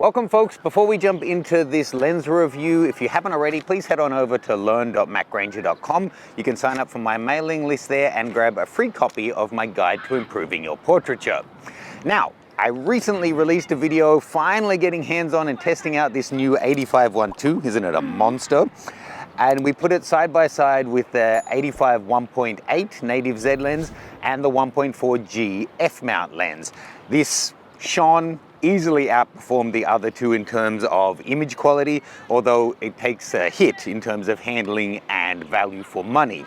Welcome folks, before we jump into this lens review, if you haven't already, please head on over to learn.macgranger.com. You can sign up for my mailing list there and grab a free copy of my guide to improving your portraiture. Now, I recently released a video finally getting hands-on and testing out this new 85-1.2, isn't it a monster? And we put it side by side with the 85 1.8 native Z lens and the 1.4G f-mount lens. This shone easily outperformed the other two in terms of image quality, although it takes a hit in terms of handling and value for money.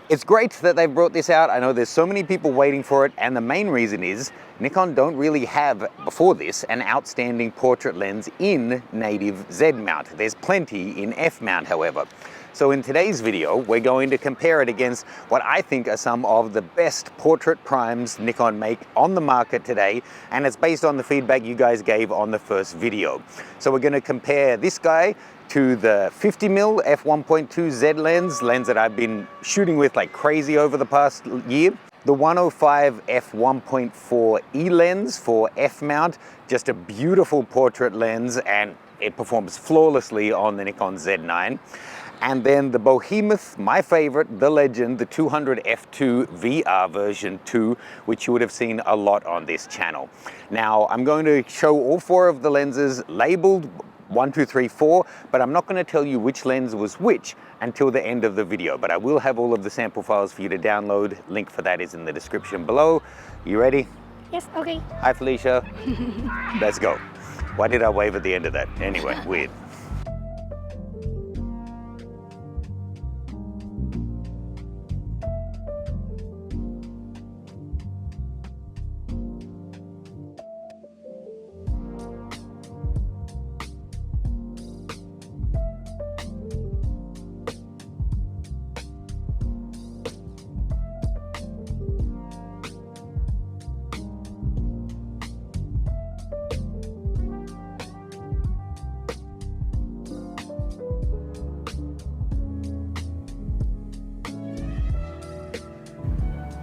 It's great that they've brought this out. I know there's so many people waiting for it, and the main reason is Nikon don't really have, before this, an outstanding portrait lens in native Z mount. There's plenty in F mount, however. So in today's video, we're going to compare it against what I think are some of the best portrait primes Nikon make on the market today, and it's based on the feedback you guys gave on the first video. So we're going to compare this guy to the 50mm f1.2 Z lens that I've been shooting with like crazy over the past year. The 105 f1.4 E lens for F mount, just a beautiful portrait lens, and it performs flawlessly on the Nikon Z9. And then the Behemoth, my favorite, the legend, the 200 f2 VR version 2, which you would have seen a lot on this channel. Now, I'm going to show all four of the lenses labeled 1, 2, 3, 4, but I'm not going to tell you which lens was which until the end of the video. But I will have all of the sample files for you to download. Link for that is in the description below. You ready? Yes, okay. Hi, Felicia. Let's go. Why did I wave at the end of that? Anyway, weird.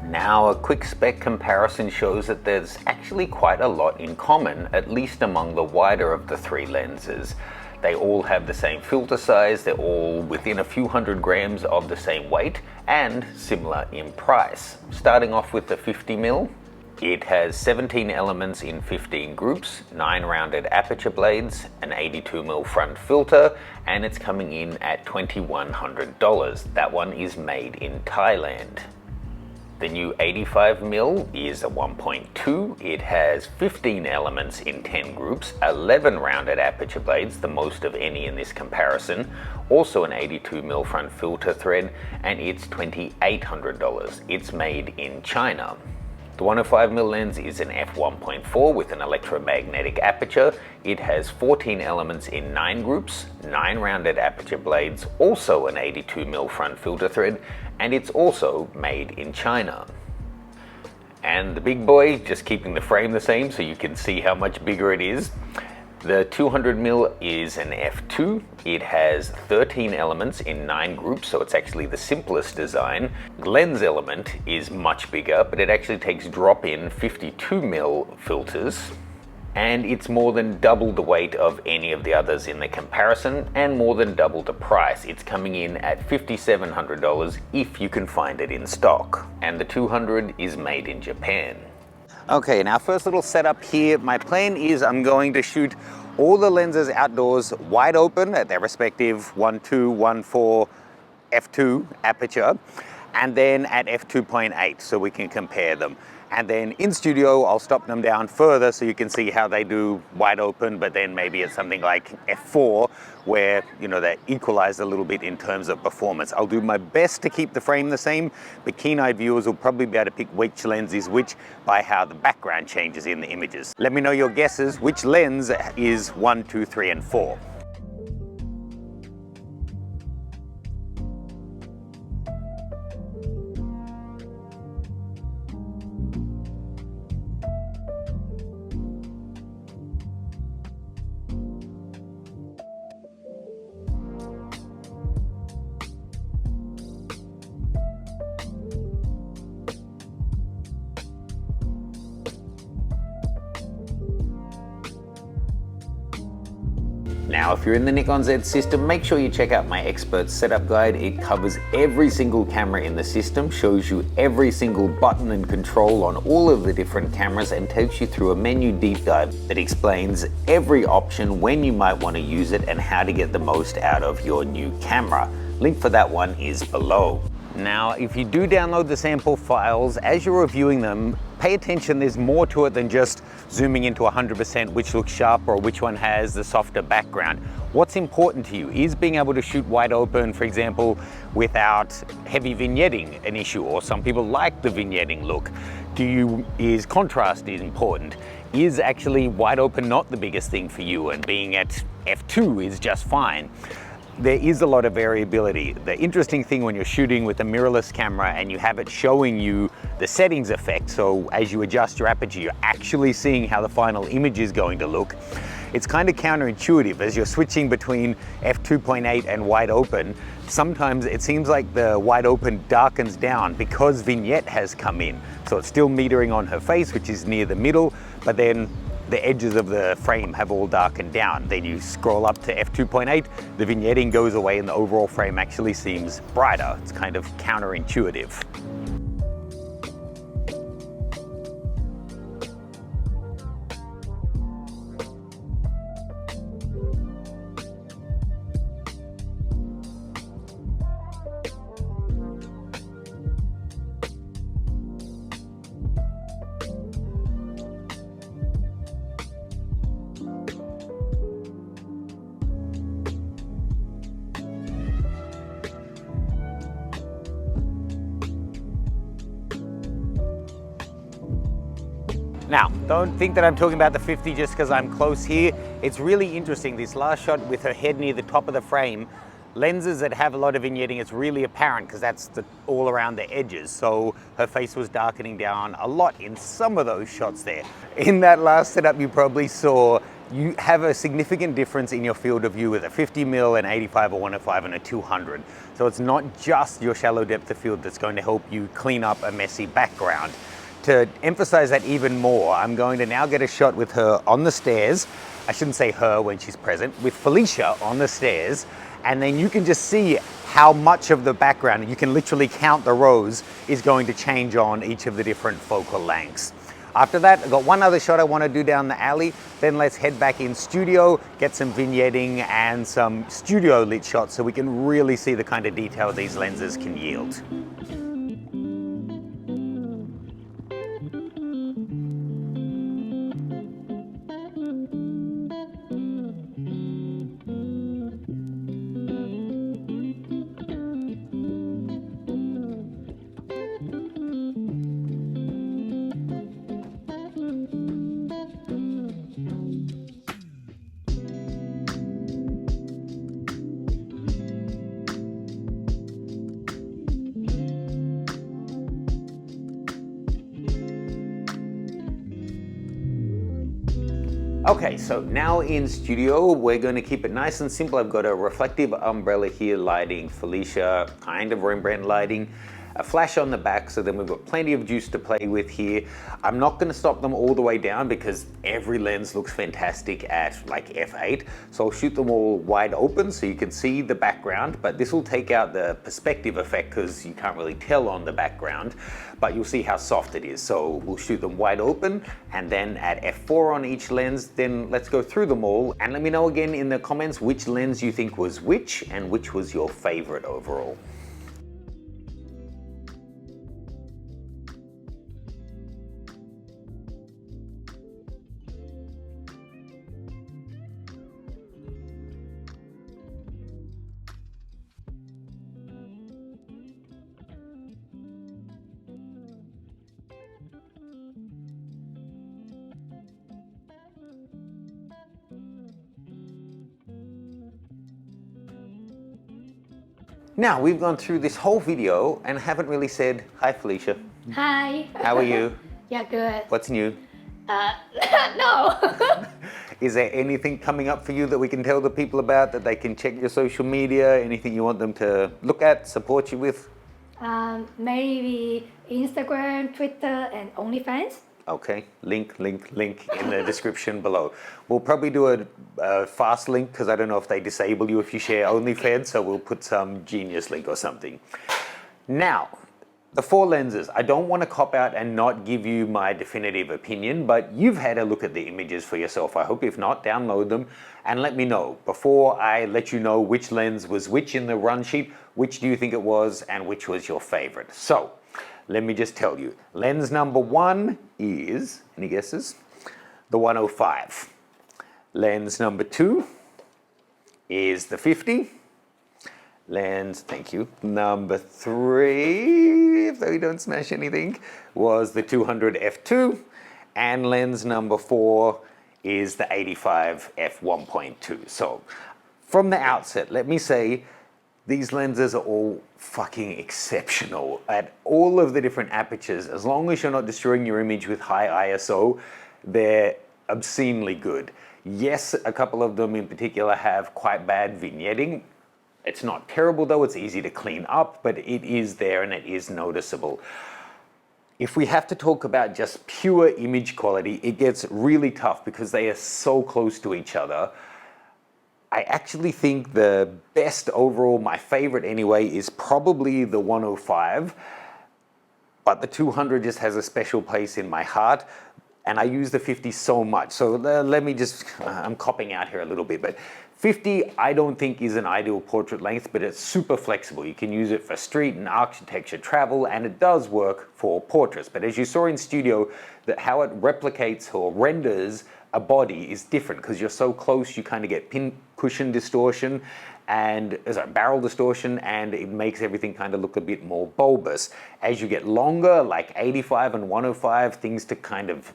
Now, a quick spec comparison shows that there's actually quite a lot in common, at least among the wider of the three lenses. They all have the same filter size, they're all within a few hundred grams of the same weight, and similar in price. Starting off with the 50mm, it has 17 elements in 15 groups, 9 rounded aperture blades, an 82mm front filter, and it's coming in at $2,100. That one is made in Thailand. The new 85mm is a 1.2. It has 15 elements in 10 groups, 11 rounded aperture blades, the most of any in this comparison, also an 82mm front filter thread, and it's $2,800. It's made in China. The 105mm lens is an f1.4 with an electromagnetic aperture. It has 14 elements in 9 groups, 9 rounded aperture blades, also an 82mm front filter thread, and it's also made in China. And the big boy, just keeping the frame the same so you can see how much bigger it is. The 200mm is an f2. It has 13 elements in 9 groups, so it's actually the simplest design. Lens element is much bigger, but it actually takes drop-in 52mm filters. And it's more than double the weight of any of the others in the comparison, and more than double the price. It's coming in at $5,700 if you can find it in stock. And the 200 is made in Japan. Okay, now first little setup here. My plan is I'm going to shoot all the lenses outdoors wide open at their respective 1.2, 1.4, f2 aperture, and then at f2.8 so we can compare them. And then in studio, I'll stop them down further so you can see how they do wide open, but then maybe it's something like f4 where, you know, they're equalized a little bit in terms of performance. I'll do my best to keep the frame the same, but keen-eyed viewers will probably be able to pick which lens is which by how the background changes in the images. Let me know your guesses, which lens is 1, 2, 3, and 4. Now, if you're in the Nikon Z system, make sure you check out my expert setup guide. It covers every single camera in the system, shows you every single button and control on all of the different cameras, and takes you through a menu deep dive that explains every option, when you might want to use it, and how to get the most out of your new camera. Link for that one is below. Now, if you do download the sample files, as you're reviewing them, pay attention, there's more to it than just zooming into 100% which looks sharper or which one has the softer background. What's important to you is being able to shoot wide open, for example, without heavy vignetting an issue, or some people like the vignetting look. Is contrast is important? Is actually wide open not the biggest thing for you, and being at f2 is just fine? There is a lot of variability. The interesting thing when you're shooting with a mirrorless camera and you have it showing you the settings effect, so as you adjust your aperture, you're actually seeing how the final image is going to look. It's kind of counterintuitive as you're switching between f2.8 and wide open. Sometimes it seems like the wide open darkens down because vignette has come in. So it's still metering on her face, which is near the middle, but then the edges of the frame have all darkened down. Then you scroll up to f2.8, the vignetting goes away and the overall frame actually seems brighter. It's kind of counterintuitive. Now, don't think that I'm talking about the 50 just because I'm close here. It's really interesting, this last shot with her head near the top of the frame. Lenses that have a lot of vignetting, it's really apparent because that's all around the edges. So her face was darkening down a lot in some of those shots there. In that last setup you probably saw, you have a significant difference in your field of view with a 50mm, an 85, a 105, and a 200. So it's not just your shallow depth of field that's going to help you clean up a messy background. To emphasize that even more, I'm going to now get a shot with her on the stairs. I shouldn't say her when she's present, with Felicia on the stairs. And then you can just see how much of the background, you can literally count the rows, is going to change on each of the different focal lengths. After that, I've got one other shot I want to do down the alley. Then let's head back in studio, get some vignetting and some studio lit shots so we can really see the kind of detail these lenses can yield. Okay, so now in studio, we're going to keep it nice and simple. I've got a reflective umbrella here lighting Felicia, kind of Rembrandt lighting, a flash on the back, so then we've got plenty of juice to play with here. I'm not going to stop them all the way down because every lens looks fantastic at like f8, so I'll shoot them all wide open so you can see the background, but this will take out the perspective effect because you can't really tell on the background, but you'll see how soft it is. So we'll shoot them wide open, and then at f4 on each lens, then let's go through them all, and let me know again in the comments which lens you think was which and which was your favorite overall. Now, we've gone through this whole video and haven't really said, hi Felicia. Hi. How are you? Yeah, good. What's new? No. Is there anything coming up for you that we can tell the people about, that they can check your social media, anything you want them to look at, support you with? Maybe Instagram, Twitter, and OnlyFans. Okay, link in the description below. We'll probably do a a fast link because I don't know if they disable you if you share OnlyFans, so we'll put some genius link or something. Now, the 4 lenses. I don't want to cop out and not give you my definitive opinion, but you've had a look at the images for yourself. I hope if not, download them and let me know. Before I let you know which lens was which in the run sheet, which do you think it was and which was your favorite? So, let me just tell you. Lens number 1 is, any guesses? The 105. Lens number 2 is the 50. Lens, thank you, number 3, if we don't smash anything, was the 200 f2. And lens number 4 is the 85 f1.2. So, from the outset, let me say, these lenses are all fucking exceptional at all of the different apertures. As long as you're not destroying your image with high ISO, they're obscenely good. Yes, a couple of them in particular have quite bad vignetting. It's not terrible though, it's easy to clean up, but it is there and it is noticeable. If we have to talk about just pure image quality, it gets really tough because they are so close to each other. I actually think the best overall, my favorite anyway, is probably the 105, but the 200 just has a special place in my heart, and I use the 50 so much. So let me just, I'm copping out here a little bit, but 50 I don't think is an ideal portrait length, but it's super flexible. You can use it for street and architecture travel, and it does work for portraits. But as you saw in studio, that how it replicates or renders a body is different because you're so close, you kind of get pin cushion distortion and barrel distortion, and it makes everything kind of look a bit more bulbous. As you get longer, like 85 and 105, things to kind of,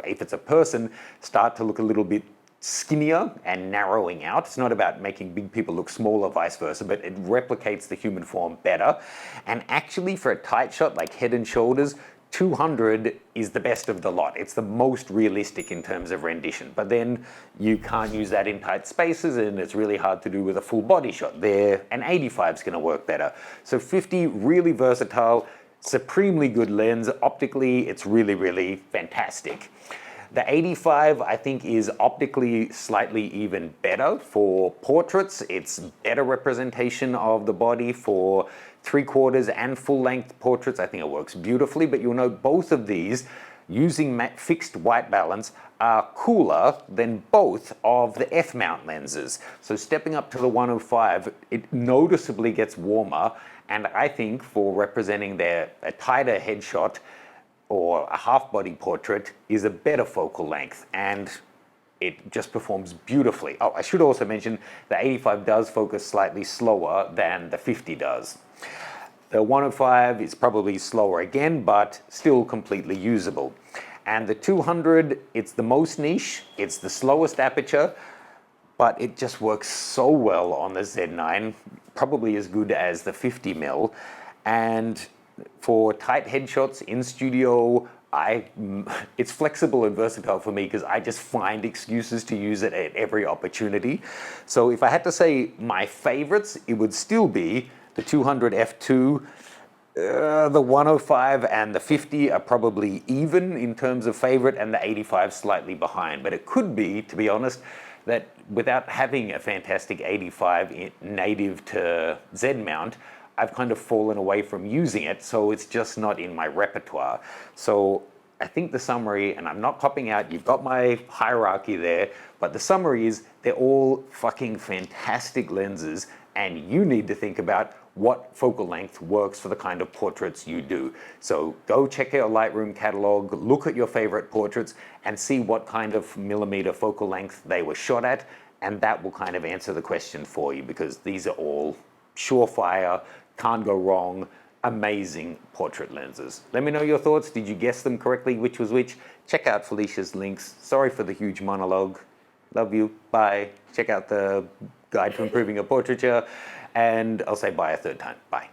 if it's a person, start to look a little bit skinnier and narrowing out. It's not about making big people look smaller, vice versa, but it replicates the human form better. And actually for a tight shot like Head and Shoulders, 200 is the best of the lot. It's the most realistic in terms of rendition, but then you can't use that in tight spaces and it's really hard to do with a full body shot. There, an 85 is gonna work better. So 50, really versatile, supremely good lens. Optically, it's really, really fantastic. The 85, I think, is optically slightly even better for portraits. It's better representation of the body for 3/4 and full-length portraits. I think it works beautifully, but you'll note both of these, using fixed white balance, are cooler than both of the F-mount lenses. So stepping up to the 105, it noticeably gets warmer, and I think for representing a tighter headshot, or a half-body portrait, is a better focal length, and it just performs beautifully. Oh, I should also mention the 85 does focus slightly slower than the 50 does. The 105 is probably slower again, but still completely usable. And the 200, it's the most niche, it's the slowest aperture, but it just works so well on the Z9, probably as good as the 50mm. And for tight headshots in studio, it's flexible and versatile for me because I just find excuses to use it at every opportunity. So if I had to say my favorites, it would still be the 200 f2, the 105 and the 50 are probably even in terms of favorite, and the 85 slightly behind. But it could be, to be honest, that without having a fantastic 85 native to Z mount, I've kind of fallen away from using it, so it's just not in my repertoire. So I think the summary, and I'm not popping out, you've got my hierarchy there, but the summary is they're all fucking fantastic lenses, and you need to think about what focal length works for the kind of portraits you do. So go check out Lightroom catalog, look at your favorite portraits, and see what kind of millimeter focal length they were shot at, and that will kind of answer the question for you, because these are all surefire, can't go wrong, amazing portrait lenses. Let me know your thoughts. Did you guess them correctly, which was which? Check out Felicia's links. Sorry for the huge monologue. Love you. Bye. Check out the guide to improving your portraiture. And I'll say bye a third time. Bye.